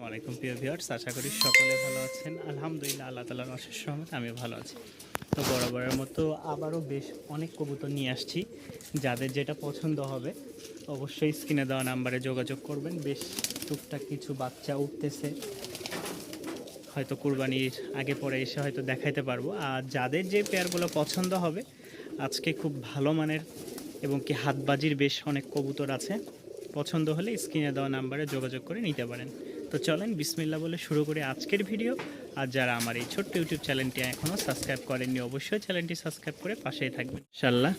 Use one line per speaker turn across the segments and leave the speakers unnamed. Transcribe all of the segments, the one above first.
আলাইকুম প্রিয় ভিউয়ার্স, আশা করি সকলে ভালো আছেন। আলহামদুলিল্লাহ, আল্লাহ তাআলার অশেষ রহমতে আমি ভালো আছি। তো বরাবরের মতো আবারও বেশ অনেক কবুতর নিয়ে আসছি। যাদের যেটা পছন্দ হবে অবশ্যই স্ক্রিনে দেওয়া নাম্বারে যোগাযোগ করবেন। বেশ টুকটাক কিছু বাচ্চা উঠতেছে, হয়তো কুরবানির আগে পরে এসে হয়তো দেখাইতে পারবো। আর যাদের যে পেয়ারগুলো পছন্দ হবে, আজকে খুব ভালো মানের এবং কি হাতবাজির বেশ অনেক কবুতর আছে। পছন্দ হলে স্ক্রিনে দেওয়া নাম্বারে যোগাযোগ করে নিতে পারেন। তো চলেন বিসমিল্লাহ বলে শুরু করে আজকের ভিডিও। আর যারা আমার এই ছোট্ট ইউটিউব চ্যানেলটি এখনও সাবস্ক্রাইব করেননি, অবশ্যই চ্যানেলটি সাবস্ক্রাইব করে পাশেই থাকবেন ইনশাআল্লাহ।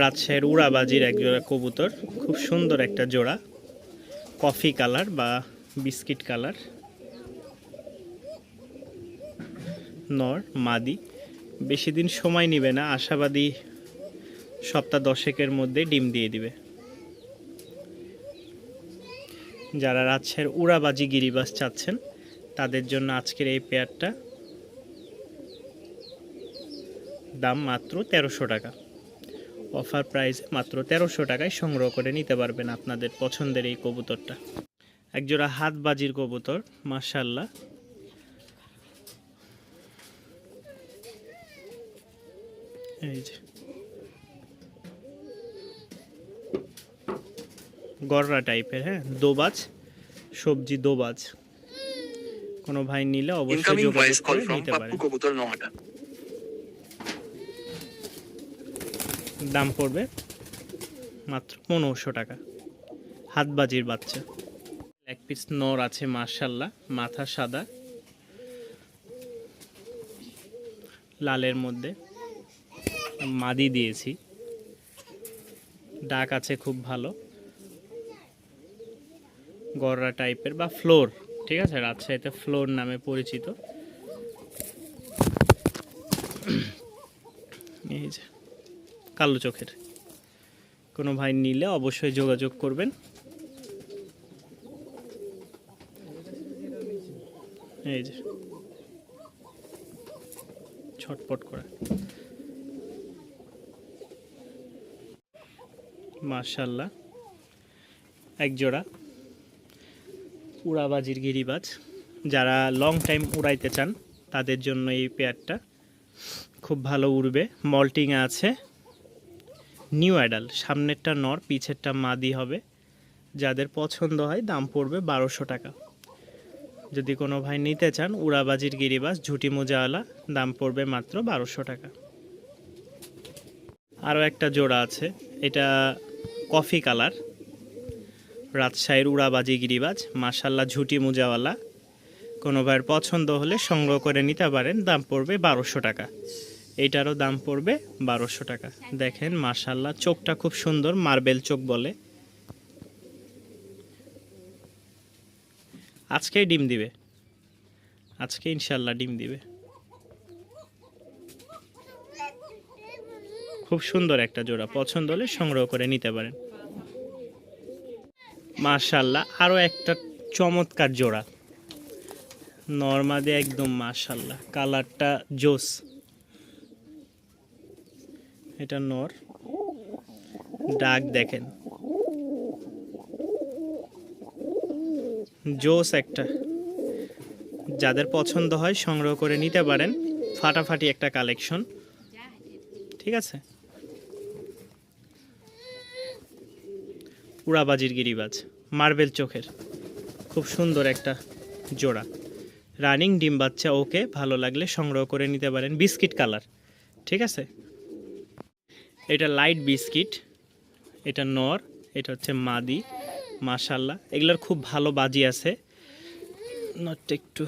রাজশাহীর উড়াবাজির এক জোড়া কবুতর, খুব সুন্দর একটা জোড়া, কফি কালার বা বিস্কিট কালার, নর মাদি। বেশি দিন সময় নেবে না, আশাবাদী সপ্তাহ 10-এর মধ্যে ডিম দিয়ে দিবে। যারা রাজশাহীর উড়াবাজি গিরিবাজ চাচ্ছেন তাদের জন্য আজকের এই পেয়ারটা দাম মাত্র 1300 টাকা। অফার প্রাইস মাত্র 1300 টাকায় সংগ্রহ করে নিতে পারবেন আপনাদের পছন্দের এই কবুতরটা। একজোড়া হাতবাজির কবুতর, মাশাআল্লাহ। এই যে গররা টাইপের, হ্যাঁ, দোবাজ, সবজি দোবাজ। কোনো ভাই নিলে অবশ্যই যোগাযোগ করে নিতে পারেন। দাম পড়বে মাত্র 1500 টাকা। হাতবাজির বাচ্চা, এক পিস নর আছে মাশাআল্লাহ, মাথা সাদা লালের মধ্যে, মাদি দিয়েছি, ডাক আছে খুব ভালো, গররা টাইপের বা ফ্লোর, ঠিক আছে, রাজশাহীতে ফ্লোর নামে পরিচিত। এই যে কালো চোখের, কোনো ভাই নিলে অবশ্যই যোগাযোগ করবেন। এই যে ছটপট করে, মাশাআল্লাহ। এক জোড়া উড়াবাজির গিরিবাজ, যারা লং টাইম উড়াইতে চান তাদের জন্য এই পেয়ারটা খুব ভালো উড়বে। মল্টিংয়ে আছে, নিউ অ্যাডাল, সামনেরটা নর পিছেরটা মাদি হবে। যাদের পছন্দ হয় দাম পড়বে 1200 টাকা। যদি কোনো ভাই নিতে চান উড়াবাজির গিরিবাজ ঝুটি মোজাওয়ালা, দাম পড়বে মাত্র 1200 টাকা। আরও একটা জোড়া আছে, এটা কফি কালার, রাজশাহীর উড়াবাজি গিরিবাজ, মাশাআল্লাহ, ঝুটি মোজাওয়ালা। কোনো ভাইয়ের পছন্দ হলে সংগ্রহ করে নিতে পারেন, দাম পড়বে 1200 টাকা। এইটারও দাম পড়বে 1200 টাকা। দেখেন মাশাআল্লাহ, চোখটা খুব সুন্দর, মার্বেল চোখ বলে। আজকেই ডিম দিবে, আজকে ইনশাআল্লাহ ডিম দিবে। খুব সুন্দর একটা জোড়া, পছন্দ হলে সংগ্রহ করে নিতে পারেন। মাশাআল্লাহ, আরও একটা চমৎকার জোড়া, নরমাদি একদম মাশাআল্লাহ, কালারটা জোস। এটা নর, ডাক দেখেন জোস একটা। যাদের পছন্দ হয় সংগ্রহ করে নিতে পারেন, ফাটাফাটি একটা কালেকশন, ঠিক আছে। উড়াবাজির গিরিবাজ, মার্বেল চোখের, খুব সুন্দর একটা জোড়া, রানিং ডিম বাচ্চা। ওকে, ভালো লাগলে সংগ্রহ করে নিতে পারেন। বিস্কিট কালার, ঠিক আছে। এটা লাইট বিস্কিট, এটা নর, এটা হচ্ছে মাদি। মাশাআল্লাহ, এগুলোর খুব ভালো বাজি আছে। নটটা একটু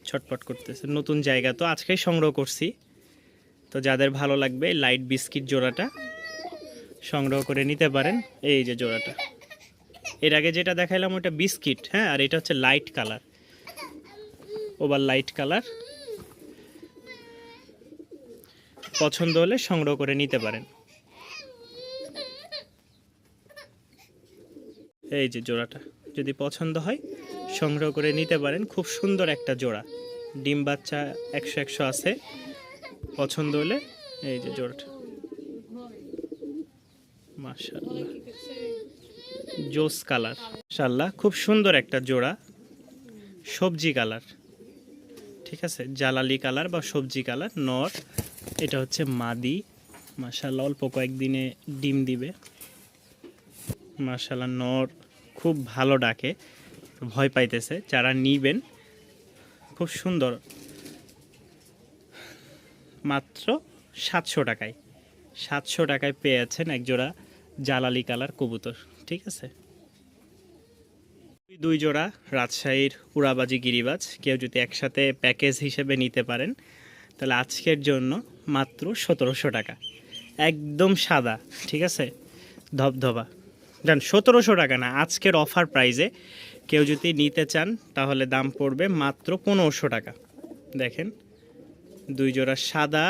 ছটপট করতেছে, নতুন জায়গা তো আজকেই সংগ্রহ করছি। তো যাদের ভালো লাগবে লাইট বিস্কিট জোড়াটা সংগ্রহ করে নিতে পারেন। এই যে জোড়াটা, এর আগে যেটা দেখাইলাম ওটা বিস্কিট, হ্যাঁ, আর এটা হচ্ছে light colour, over light colour. পছন্দ হলে সংগ্রহ করে নিতে পারেন। এই যে জোড়াটা, যদি পছন্দ হয় সংগ্রহ করে নিতে পারেন। খুব সুন্দর একটা জোড়া, ডিম বাচ্চা 100 আছে। পছন্দ হলে এই যে জোড়াটা, মাশাআল্লাহ, জোস কালার, মাশাআল্লাহ খুব সুন্দর একটা জোড়া, সবজি কালার, ঠিক আছে, জালালি কালার বা সবজি কালার নর। এটা হচ্ছে মাদি, মাশাআল্লাহ অল্প কয়েকদিনে ডিম দিবে। মাশাআল্লাহ নর খুব ভালো ডাকে, ভয় পাইতেছে, যারা নিবেন খুব সুন্দর, মাত্র 700 টাকায়, 700 টাকায় পেয়ে যাচ্ছেন একজোড়া জালালি কালার কবুতর, ঠিক আছে। দুই জোড়া রাজশাহীর উড়াবাজি গিরিবাজ, কেউ যদি একসাথে প্যাকেজ হিসেবে নিতে পারেন তাহলে আজকের জন্য মাত্র 1700 টাকা, একদম সাদা, ঠিক আছে, ধবধবা, জান 1700 টাকা না, আজকের অফার প্রাইজে কেউ যদি নিতে চান তাহলে দাম পড়বে মাত্র 1500 টাকা। দেখেন দুই জোড়া সাদা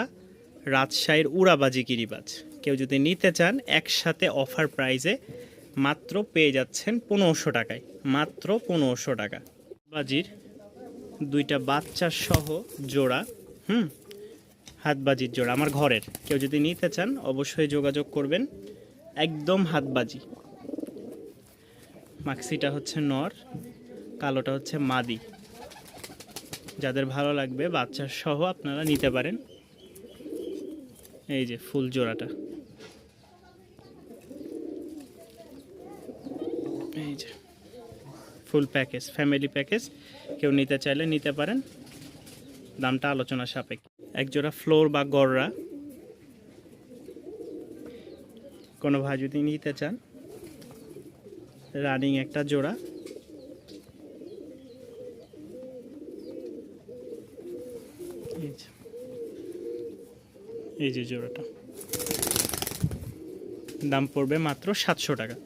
রাজশাহীর উড়াবাজি গিরিবাজ, কেউ যদি নিতে চান একসাথে অফার প্রাইজে মাত্র পেয়ে যাচ্ছেন 1500 টাকায়, মাত্র 1500 টাকা। বাজির দুইটা বাচ্চা সহ জোড়া, হাতবাজির জোড়া আমার ঘরের, কেউ যদি নিতে চান অবশ্যই যোগাযোগ করবেন, একদম হাতবাজি। মাক্সিটা হচ্ছে নর, কালোটা হচ্ছে মাদি, যাদের ভালো লাগবে বাচ্চা সহ আপনারা নিতে পারেন। এই যে ফুল জোড়াটা, এই যে ফুল প্যাকেজ, ফ্যামিলি প্যাকেজ, কেউ নিতে চাইলে নিতে পারেন, দামটা আলোচনা সাপেক্ষে। এক জোড়া ফ্লোর বা গররা, কোনো ভাই যদি নিতে চান, রানিং একটা জোড়া, এই যে জোড়াটা, দাম পড়বে মাত্র 700 টাকা,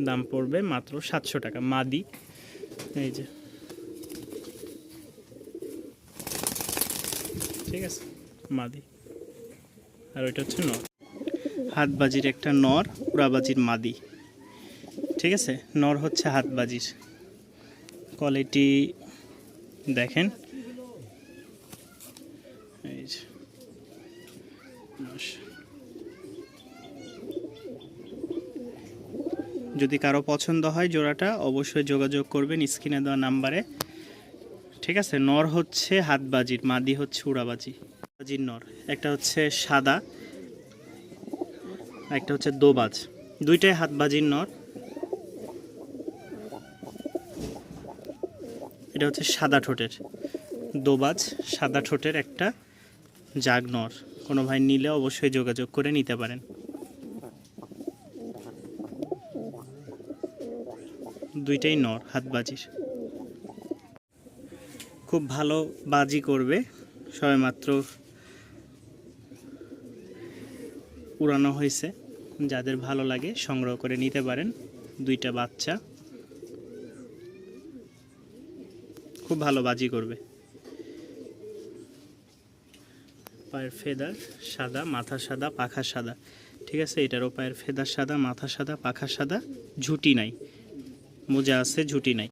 দাম পড়বে মাত্র 700 টাকা, মাদি, এই যে, ঠিক আছে, মাদি। আর ওইটা হচ্ছে নর, হাতবাজির একটা নর, উড়াবাজির মাদি, ঠিক আছে। নর হচ্ছে হাতবাজির, কোয়ালিটি দেখেন, এই যে যদি কারো পছন্দ হয় জোড়াটা অবশ্যই যোগাযোগ করবেন স্ক্রিনে দেওয়া নাম্বারে, ঠিক আছে। নর হচ্ছে হাতবাজির, মাদি হচ্ছে উড়াবাজি। বাজির নর একটা হচ্ছে সাদা, একটা হচ্ছে দোবাজ, দুইটাই হাতবাজির নর। এটা হচ্ছে সাদা ঠোঁটের দোবাজ, সাদা ঠোঁটের একটা জাগ নর, কোনো ভাই নিলে অবশ্যই যোগাযোগ করে নিতে পারেন। দুইটাই নর হাতবাজির, খুব ভালো বাজি করবে, সবেমাত্র উড়ানো হয়েছে, যাদের ভালো লাগে সংগ্রহ করে নিতে পারেন। দুইটা বাচ্চা, খুব ভালো বাজি করবে। পায়ের ফেদার সাদা, মাথা সাদা, পাখা সাদা, ঠিক আছে। এটারও পায়ের ফেদার সাদা, মাথা সাদা, পাখা সাদা, ঝুটি নাই, মোজা আছে, ঝুটি নাই।